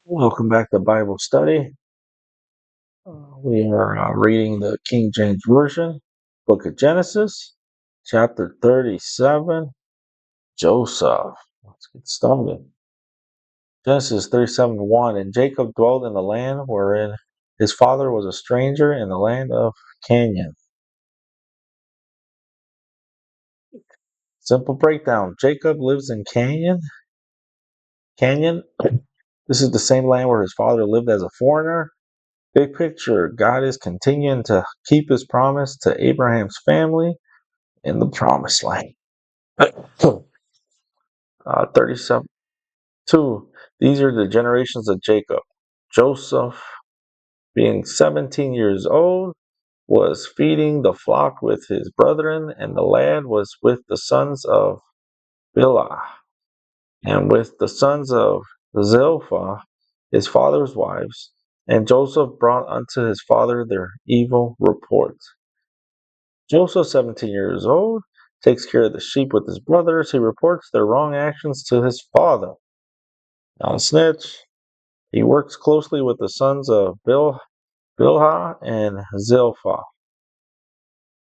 Welcome back to Bible study. We are reading the King James Version, Book of Genesis, chapter 37, Joseph. Let's get started. Genesis 37:1. And Jacob dwelt in the land wherein his father was a stranger in the land of Canaan. Simple breakdown. Jacob lives in Canaan. Canaan. This is the same land where his father lived as a foreigner. Big picture, God is continuing to keep his promise to Abraham's family in the promised land. 37. 2. These are the generations of Jacob. Joseph, being 17 years old, was feeding the flock with his brethren, and the lad was with the sons of Bilhah, and with the sons of Zilpah, his father's wives. And Joseph brought unto his father their evil report. Joseph, 17 years old, takes care of the sheep with his brothers. He reports their wrong actions to his father. Non snitch. He works closely with the sons of Bilhah and Zilpah.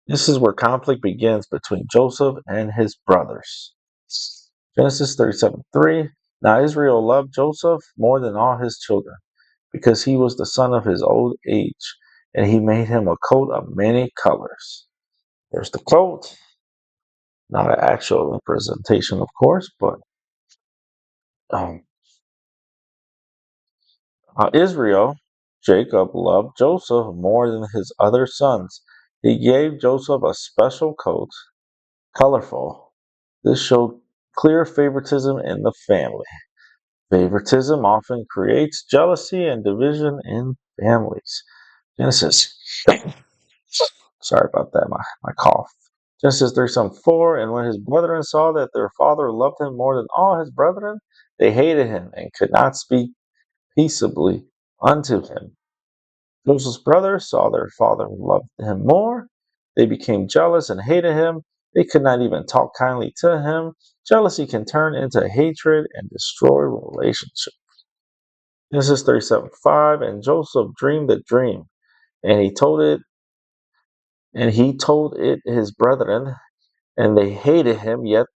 This is where conflict begins between Joseph and his brothers. Genesis 37:3. Now Israel loved Joseph more than all his children, because he was the son of his old age, and he made him a coat of many colors. There's the coat. Not an actual representation, of course, but um, Israel, Jacob loved Joseph more than his other sons. He gave Joseph a special coat, colorful. This showed clear favoritism in the family. Favoritism often creates jealousy and division in families. Genesis. Sorry about that, my cough. Genesis 37:4. And when his brethren saw that their father loved him more than all his brethren, they hated him and could not speak peaceably unto him. Joseph's brothers saw their father loved him more. They became jealous and hated him. They could not even talk kindly to him. Jealousy can turn into hatred and destroy relationships. Genesis 37:5. And Joseph dreamed a dream, and he told it his brethren, and they hated him yet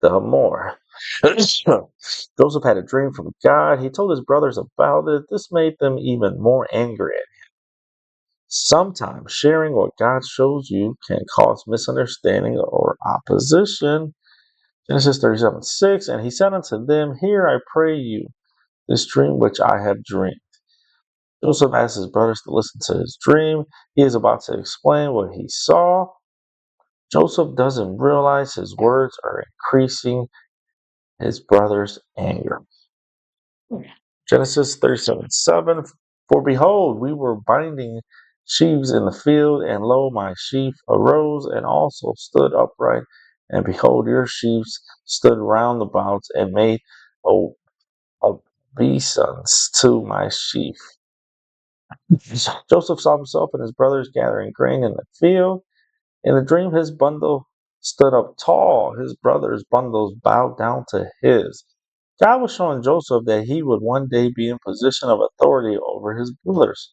the more. Joseph had a dream from God. He told his brothers about it. This made them even more angry. Sometimes sharing what God shows you can cause misunderstanding or opposition. Genesis 37:6. And he said unto them, Hear, I pray you, this dream which I have dreamed. Joseph asked his brothers to listen to his dream. He is about to explain what he saw. Joseph doesn't realize his words are increasing his brother's anger. Genesis 37:7. For behold, we were binding sheaves in the field, and lo, my sheaf arose and also stood upright. And behold, your sheaves stood round about and made obeisance to my sheaf. Joseph saw himself and his brothers gathering grain in the field. In the dream, his bundle stood up tall. His brothers' bundles bowed down to his. God was showing Joseph that he would one day be in position of authority over his brothers.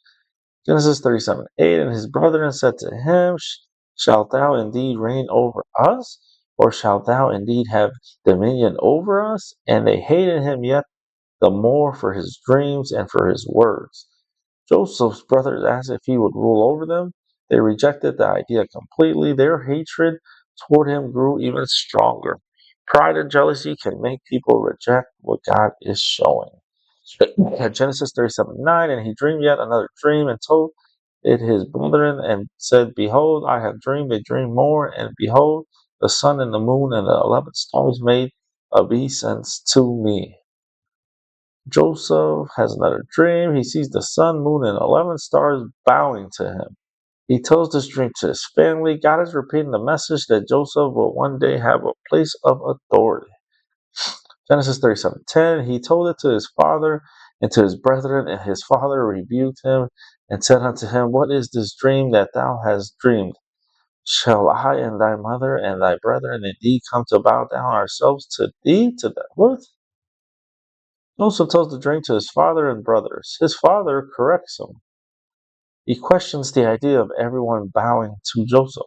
Genesis 37:8. And his brethren said to him, Shalt thou indeed reign over us? Or shalt thou indeed have dominion over us? And they hated him yet the more for his dreams and for his words. Joseph's brothers asked if he would rule over them. They rejected the idea completely. Their hatred toward him grew even stronger. Pride and jealousy can make people reject what God is showing. Genesis 37:9. And he dreamed yet another dream and told it his brethren and said, Behold, I have dreamed a dream more, and behold, the sun and the moon and the 11 stars made obeisance to me. Joseph has another dream. He sees the sun, moon, and 11 stars bowing to him. He tells this dream to his family. God is repeating the message that Joseph will one day have a place of authority. Genesis 37:10. He told it to his father and to his brethren, and his father rebuked him and said unto him, What is this dream that thou hast dreamed? Shall I and thy mother and thy brethren indeed come to bow down ourselves to thee? To the what? Joseph tells the dream to his father and brothers. His father corrects him. He questions the idea of everyone bowing to Joseph.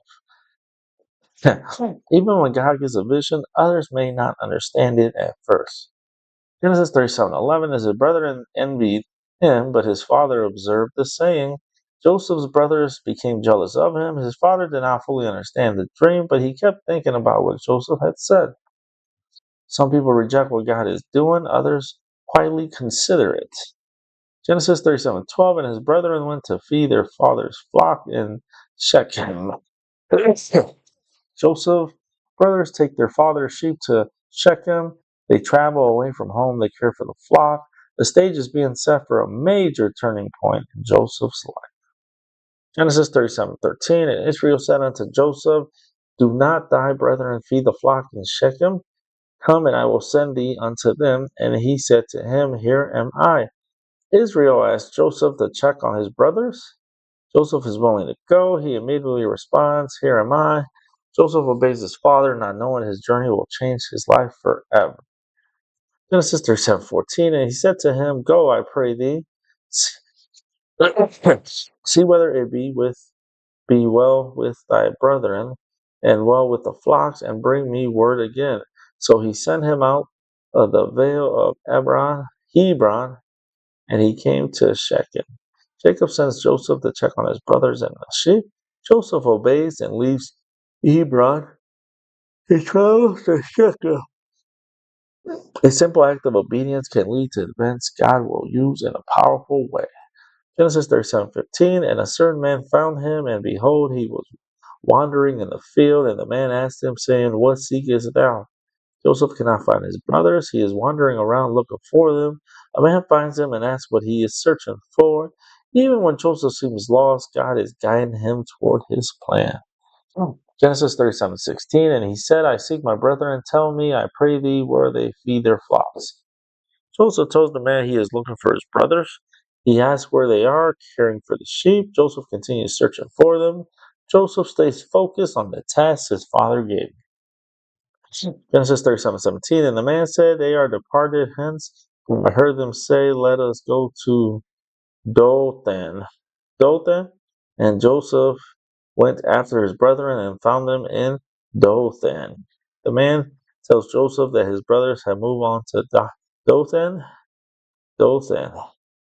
Even when God gives a vision, others may not understand it at first. Genesis 37:11 is his brethren envied him, but his father observed the saying. Joseph's brothers became jealous of him. His father did not fully understand the dream, but he kept thinking about what Joseph had said. Some people reject what God is doing, others quietly consider it. Genesis 37:12 and his brethren went to feed their father's flock in Shechem. Joseph brothers take their father's sheep to Shechem. They travel away from home. They care for the flock. The stage is being set for a major turning point in Joseph's life. Genesis 37:13 and Israel said unto Joseph, do not thy brethren feed the flock in Shechem? Come, and I will send thee unto them. And he said to him, here am I. Israel asked Joseph to check on his brothers. Joseph is willing to go. He immediately responds, here am I. Joseph obeys his father, not knowing his journey will change his life forever. Genesis 37:14, and he said to him, go, I pray thee, see whether it be well with thy brethren, and well with the flocks, and bring me word again. So he sent him out of the vale of Hebron, and he came to Shechem. Jacob sends Joseph to check on his brothers and the sheep. Joseph obeys and leaves Hebron. He travels to Shechem. A simple act of obedience can lead to events God will use in a powerful way. Genesis 37:15, and a certain man found him, and behold, he was wandering in the field, and the man asked him, saying, what seekest thou? Joseph cannot find his brothers. He is wandering around looking for them. A man finds him and asks what he is searching for. Even when Joseph seems lost, God is guiding him toward his plan. Genesis 37:16, and he said, I seek my brethren. Tell me, I pray thee, where they feed their flocks. Joseph tells the man he is looking for his brothers. He asks where they are, caring for the sheep. Joseph continues searching for them. Joseph stays focused on the task his father gave him. Genesis 37:17, and the man said, they are departed hence. I heard them say, let us go to Dothan. Dothan? And Joseph went after his brethren and found them in Dothan. The man tells Joseph that his brothers have moved on to Dothan. Dothan.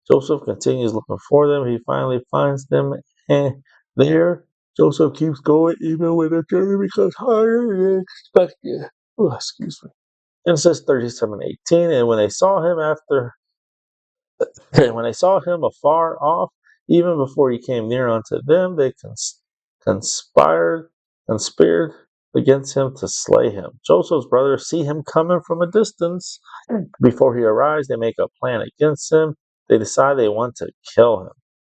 Joseph continues looking for them. He finally finds them, and there Joseph keeps going even when the journey becomes harder than expected. Oh, excuse me. Genesis 37:18, and when they saw him when they saw him afar off, even before he came near unto them, they conspired conspired against him to slay him. Joseph's brothers see him coming from a distance. Before he arrives, they make a plan against him. They decide they want to kill him.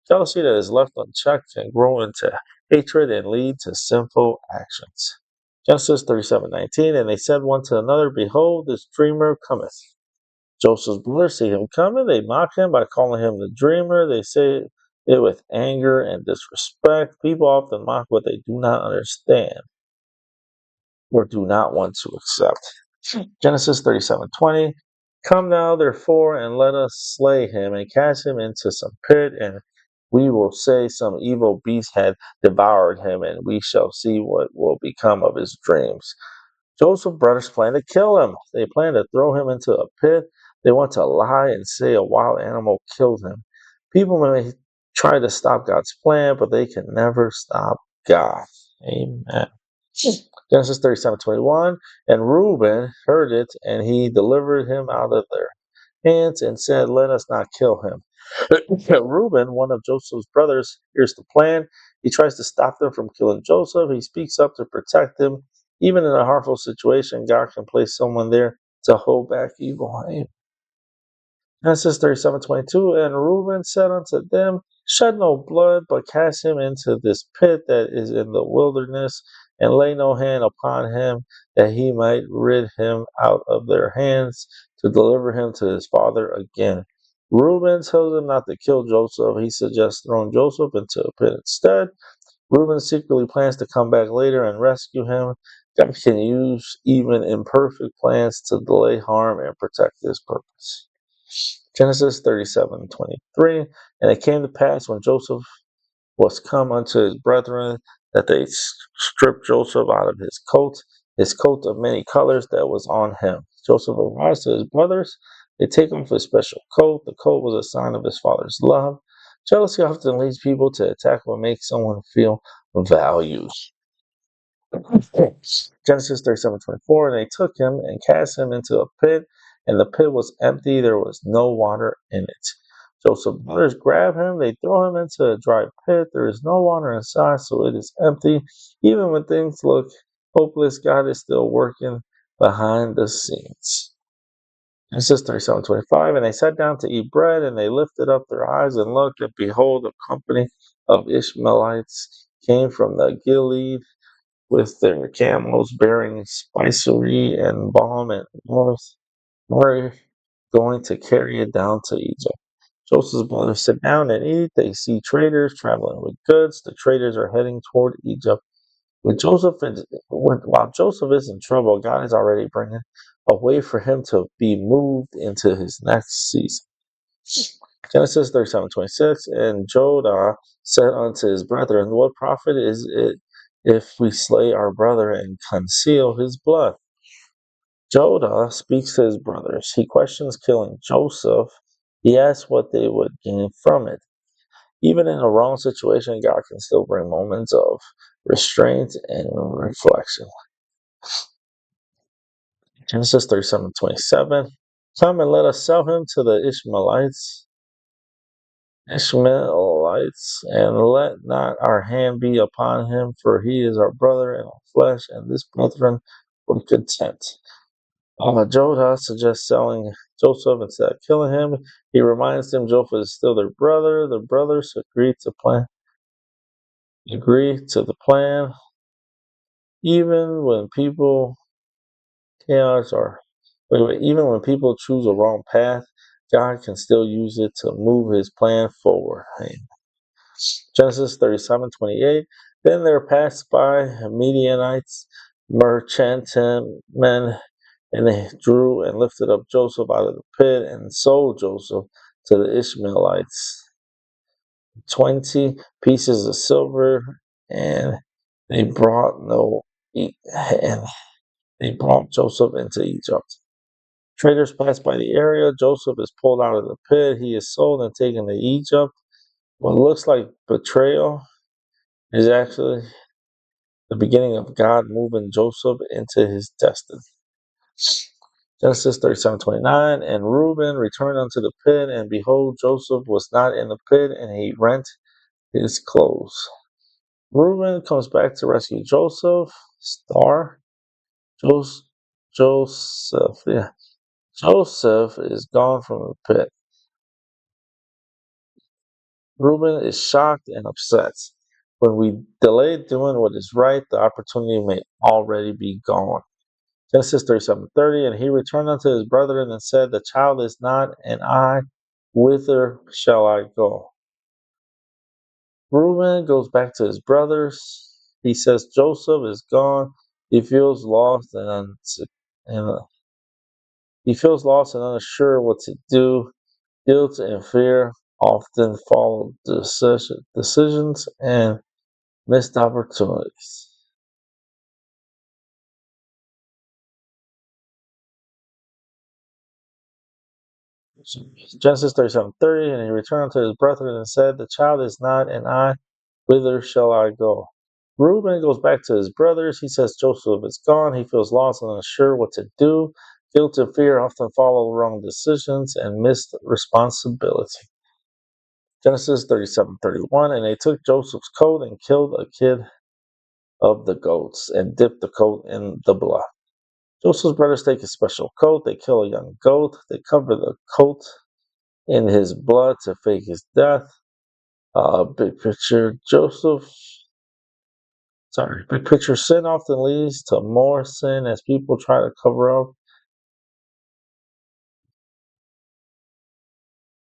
Jealousy that is left unchecked can grow into hatred and lead to sinful actions. Genesis 37:19, and they said one to another, behold, this dreamer cometh. Joseph's brothers see him coming. They mock him by calling him the dreamer. They say it with anger and disrespect. People often mock what they do not understand or do not want to accept. Genesis 37:20. Come now, therefore, and let us slay him and cast him into some pit, and we will say some evil beast had devoured him, and we shall see what will become of his dreams. Joseph's brothers plan to kill him. They plan to throw him into a pit. They want to lie and say a wild animal killed him. People may try to stop God's plan, but they can never stop God. Amen. Genesis 37:21, and Reuben heard it, and he delivered him out of their hands and said, let us not kill him. Reuben, one of Joseph's brothers, hears the plan. He tries to stop them from killing Joseph. He speaks up to protect him. Even in a harmful situation, God can place someone there to hold back evil. Genesis 37:22, and Reuben said unto them, shed no blood, but cast him into this pit that is in the wilderness, and lay no hand upon him, that he might rid him out of their hands, to deliver him to his father again. Reuben tells them not to kill Joseph. He suggests throwing Joseph into a pit instead. Reuben secretly plans to come back later and rescue him. God can use even imperfect plans to delay harm and protect his purpose. Genesis 37:23. And it came to pass when Joseph was come unto his brethren that they stripped Joseph out of his coat of many colors that was on him. Joseph arrives to his brothers. They take him for a special coat. The coat was a sign of his father's love. Jealousy often leads people to attack what makes someone feel valued. Genesis 37:24. And they took him and cast him into a pit, and the pit was empty, there was no water in it. Joseph's brothers grab him, they throw him into a dry pit, there is no water inside, so it is empty. Even when things look hopeless, God is still working behind the scenes. Genesis 37:25. And they sat down to eat bread, and they lifted up their eyes and looked, and behold, a company of Ishmaelites came from the Gilead with their camels bearing spicery and balm and were going to carry it down to Egypt. Joseph's brothers sit down and eat. They see traders traveling with goods. The traders are heading toward Egypt. While Joseph is in trouble, God is already bringing a way for him to be moved into his next season. Genesis 37:26. And Jodah said unto his brethren, what profit is it if we slay our brother and conceal his blood? Jodah speaks to his brothers. He questions killing Joseph. He asks what they would gain from it. Even in a wrong situation, God can still bring moments of restraint and reflection. Genesis 37:27. Come and let us sell him to the Ishmaelites, and let not our hand be upon him, for he is our brother and our flesh, and this brethren were content. Jodah suggests selling Joseph instead of killing him. He reminds them Joseph is still their brother. The brothers agree to the plan, even when people chaos or even when people choose a wrong path. God can still use it to move his plan forward. Genesis 37:28. Then there passed by Midianites, merchantmen, and they drew and lifted up Joseph out of the pit and sold Joseph to the Ishmaelites. 20 pieces of silver, and they brought no and they brought Joseph into Egypt. Traders passed by the area. Joseph is pulled out of the pit. He is sold and taken to Egypt. What looks like betrayal is actually the beginning of God moving Joseph into his destiny. Genesis 37:29. And Reuben returned unto the pit, and behold, Joseph was not in the pit, and he rent his clothes. Reuben comes back to rescue Joseph. Jos- Joseph, yeah. Joseph is gone from the pit. Reuben is shocked and upset. When we delay doing what is right, the opportunity may already be gone. Genesis 37:30. And he returned unto his brethren and said, the child is not, and I, whither shall I go? Reuben goes back to his brothers. He says Joseph is gone. He feels lost and he feels lost and unsure what to do. Guilt and fear often follow decisions and missed opportunities. Genesis 37:30. And he returned to his brethren and said, the child is not, and I, whither shall I go? Reuben goes back to his brothers. He says Joseph is gone. He feels lost and unsure what to do. Guilt and fear often follow wrong decisions and missed responsibility. Genesis 37:31. And they took Joseph's coat and killed a kid of the goats and dipped the coat in the blood. Joseph's brothers take a special coat. They kill a young goat. They cover the coat in his blood to fake his death. Big picture, big picture, sin often leads to more sin as people try to cover up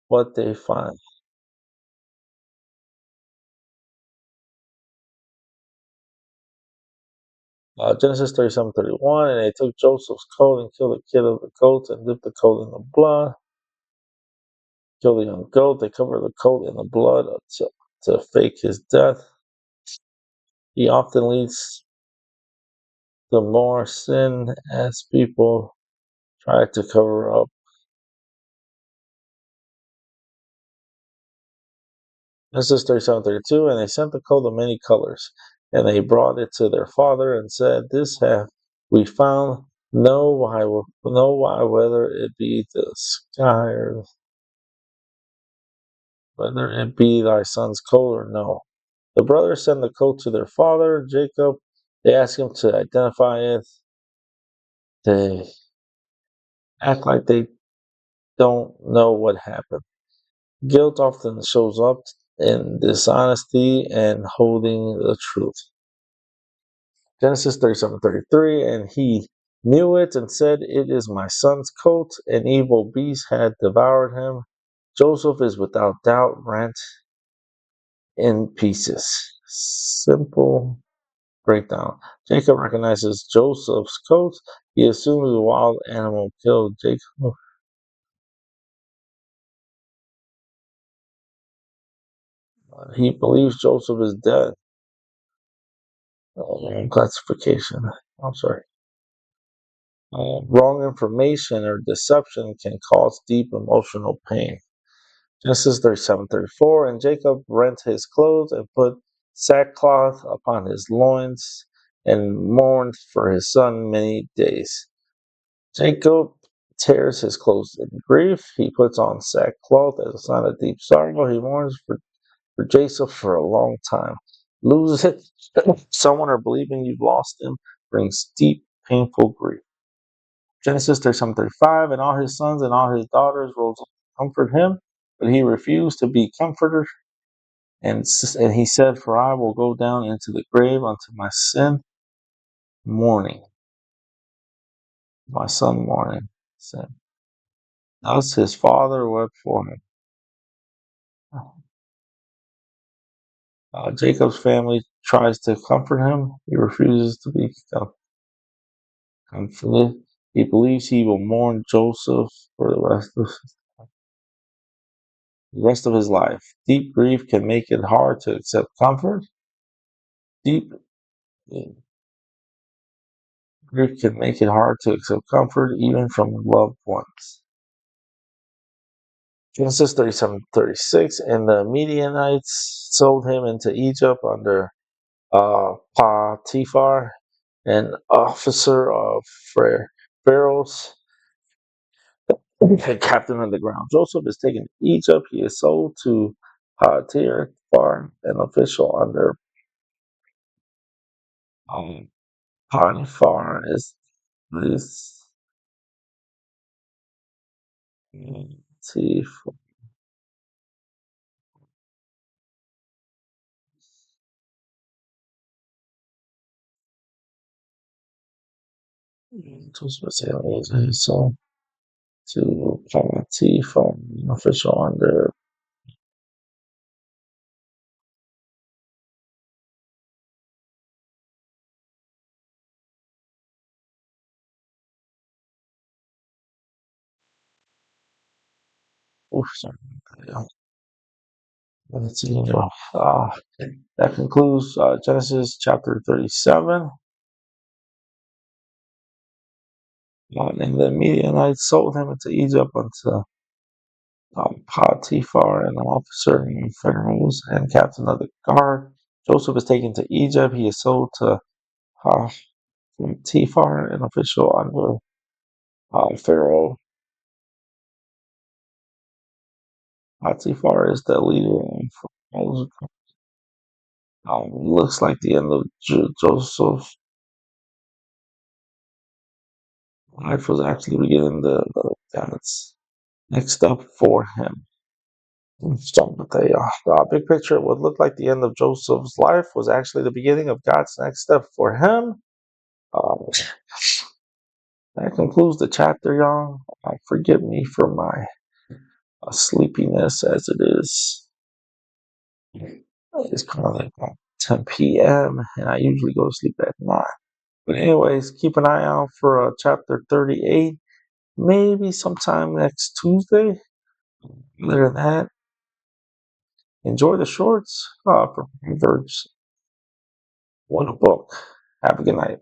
what they find. Genesis 37:31. And they took Joseph's coat and killed the kid of the goats and dipped the coat in the blood. kill the young goat. They cover the coat in the blood to fake his death. He often leads to more sin as people try to cover up. Genesis 37:32, and they sent the coat of many colors, and they brought it to their father and said, "This have we found. Know why, whether it be the sky or whether it be thy son's coat or no." The brothers send the coat to their father, Jacob. They ask him to identify it. They act like they don't know what happened. Guilt often shows up in dishonesty and holding the truth. Genesis 37:33, and he knew it and said, "It is my son's coat. An evil beast had devoured him." Joseph is without doubt rent in pieces. Simple breakdown. Jacob recognizes Joseph's coat. He assumes the wild animal killed Jacob. He believes Joseph is dead. Classification. I'm sorry. Wrong information or deception can cause deep emotional pain. Genesis 37:34, and Jacob rent his clothes and put sackcloth upon his loins and mourned for his son many days. Jacob tears his clothes in grief. He puts on sackcloth as a sign of deep sorrow. He mourns for Jacob for a long time. Losing someone or believing you've lost him brings deep, painful grief. Genesis 37:35, and all his sons and all his daughters rose up to comfort him, but he refused to be comforted. And he said, "For I will go down into the grave unto my sin mourning, my son mourning." Sin. Thus his father wept for him. Jacob's family tries to comfort him. He refuses to be comforted. He believes he will mourn Joseph for the rest of his life. Deep grief can make it hard to accept comfort. Deep grief can make it hard to accept comfort even from loved ones. Genesis 37:36, and the Midianites sold him into Egypt under Potiphar, an officer of Pharaoh's and captain of the ground. Joseph is taken to Egypt. He is sold to Potiphar, an official under um, Potiphar. Is this Potiphar? Joseph is sold to Potiphar, an official under. Oof, sorry. Let's see. That concludes Genesis chapter 37. And the Midianites sold him into Egypt unto Potiphar, an officer in Pharaoh's and captain of the guard. Joseph is taken to Egypt. He is sold to Potiphar, an official under Pharaoh. Potiphar is the leader of Pharaoh's. Looks like the end of Joseph's life was actually beginning that's next up for him. So the big picture, what looked like the end of Joseph's life was actually the beginning of God's next step for him. Um, that concludes the chapter, y'all. Forgive me for my sleepiness as it is. It's kind of like 10 p.m. and I usually go to sleep at 9. But anyways, keep an eye out for chapter 38, maybe sometime next Tuesday. Other than that, enjoy the shorts for Proverbs. One book. Have a good night.